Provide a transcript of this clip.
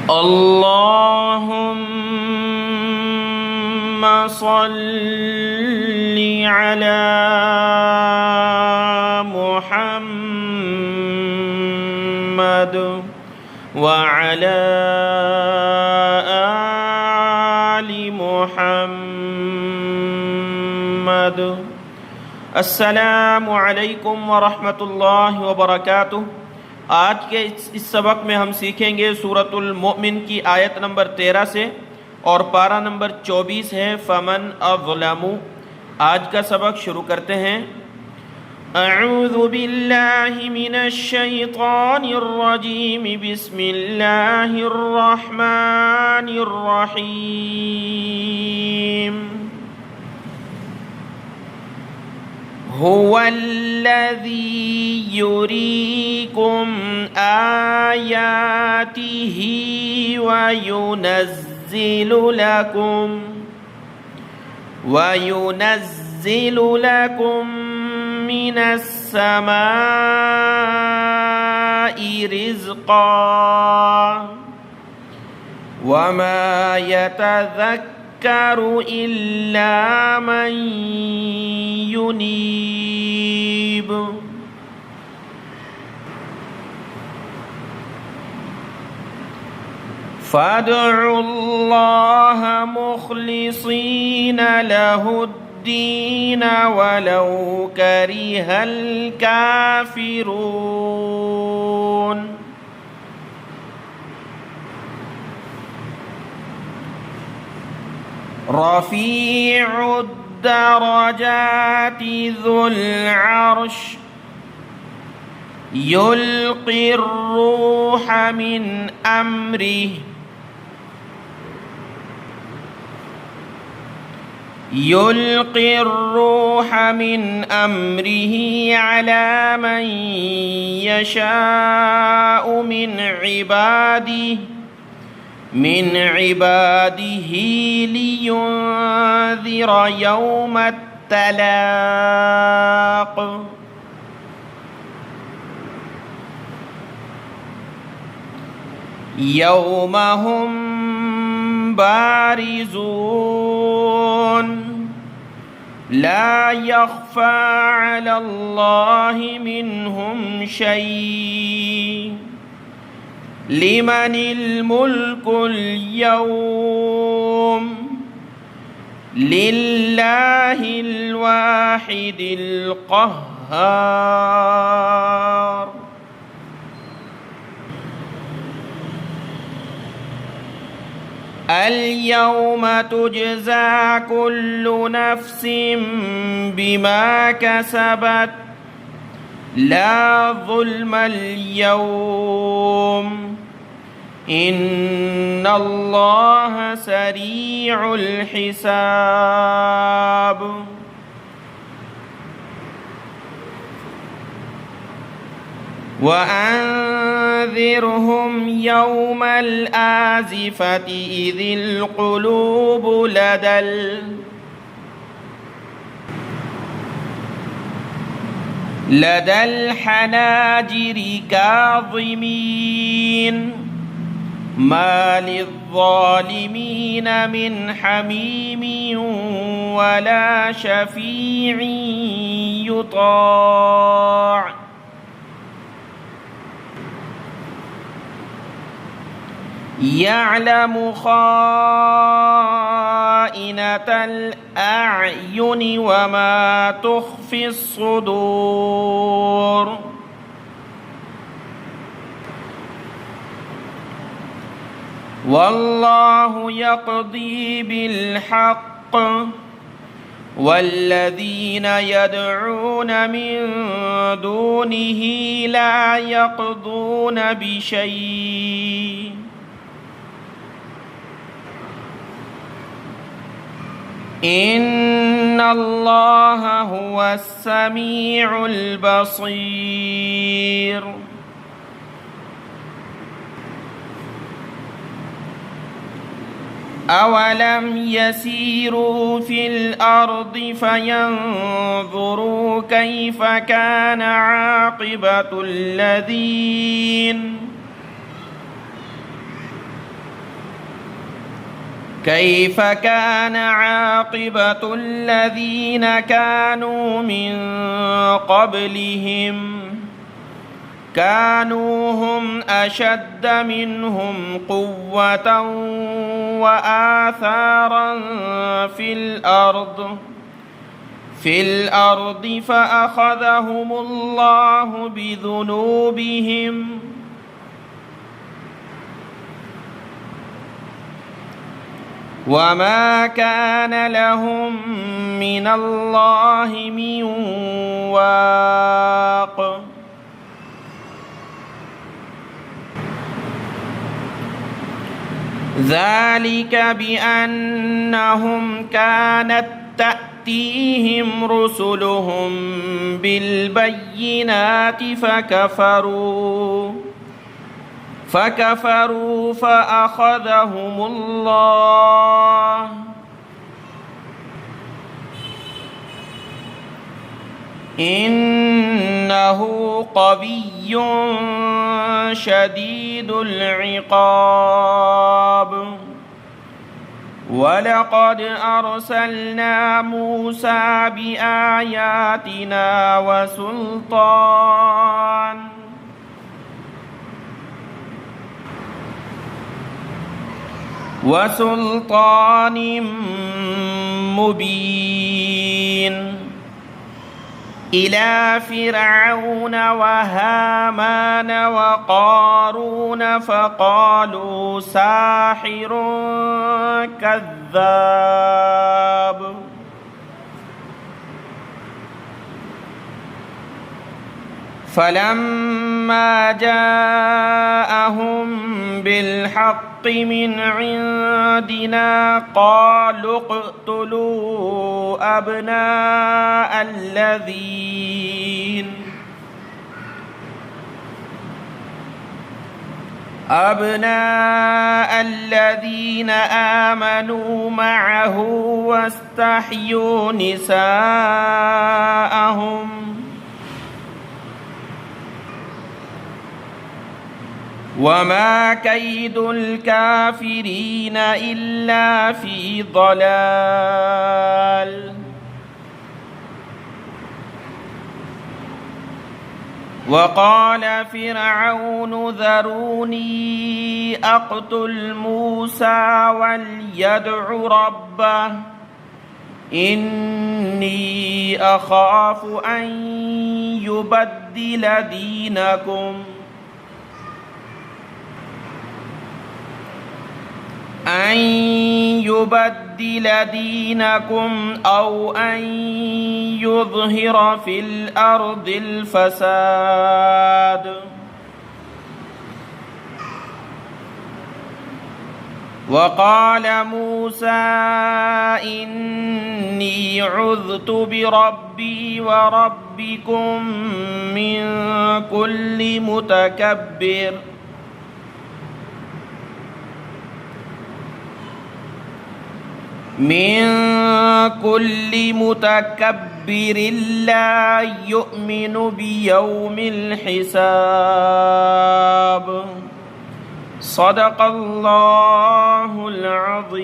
اللهم صل على محمد وعلى آل محمد। अस्सलामु अलैकुम वरहमतुल्लाहि वबरकातुह। आज के इस सबक में हम सीखेंगे सूरतुल मोमिन की आयत नंबर 13 से और पारा नंबर 24 है फमन अज़लमु। आज का सबक शुरू करते हैं। अऊज़ु बिल्लाहि मिनश शैतानिर रजीम, बिस्मिल्लाहिर रहमानिर रहीम। हुवल्लज़ी युरीकुम आयातिही वयुनज़्ज़िलु लकुम मिनस समाई रिज़्क़ा वमा यतज़क्करु इल्ला मन युनीब। फ़दउल्लाह मुख़लिसीन लहुद्दीन वलौ करिहल काफ़िरून। रफ़ीउद दरजाति ज़ुल अर्श युल्क़िर रूह मिन अम्रिही अला मन यशाअ मिन इबादिही लियुन्ज़िर यौमत तलाक़। यौम हुम बारिज़ून ला यख़्फ़ा अलल्लाहि मिनहुम शै। लिमनिल मुल्कुल यौम लिल्लाहिल वाहिदिल क़ह्हार। अल-यौम तुजज़ा कुल्लु नफ्सिन बिमा कसबत ला ज़ुल्मल यौम इन्नल्लाह सरीउल हिसाब। वअन्ज़िरहुम यौमल आज़िफ़ति इज़िल क़ुलूबु लदल हनाजिरि काज़िमीन मा लिज़्ज़ालिमीन मिन हमीमिन वला शफ़ीइन युताअ। यअलमु खाइनतल अअयुनि वमा तुख़फ़िस सुदूर। वल्लाहु यक़दी बिल हक़्क़ वल्लज़ीन यदऊन मिन दूनिही ला यक़दून बिशै। इन्नल्लाह हुवस समीउल बसीर। अवलम यसीरू फिल अर्दि फयंज़ुरू कैफ़ कान आक़िबतुल लज़ीन كيف كان عاقبة الذين كانوا من قبلهم كانوا هم أشد منهم قوة وآثارا في الأرض فأخذهم الله بذنوبهم وما كان لهم من الله من واق ذلك بأنهم كانت تأتيهم رسلهم بالبينات فكفروا فأخذهم الله إنه قوي شديد العقاب ولقد أرسلنا موسى بآياتنا وسلطان مبين إلى فرعون وهامان وقارون فقالوا ساحر كذاب فلما جاءهم بالحق من عندنا قالوا اقتلوا أبناء الذين آمنوا معه واستحيوا نساءهم وما كيد الكافرين إلا في ضلال وقال فرعون ذروني أقتل موسى وليدع ربه إني أخاف أن يبدل دينكم أو أن يظهر في الأرض الفساد وقال موسى إني عذت بربي وربكم من كل متكبر لا يؤمن بيوم الحساب صدق الله العظيم.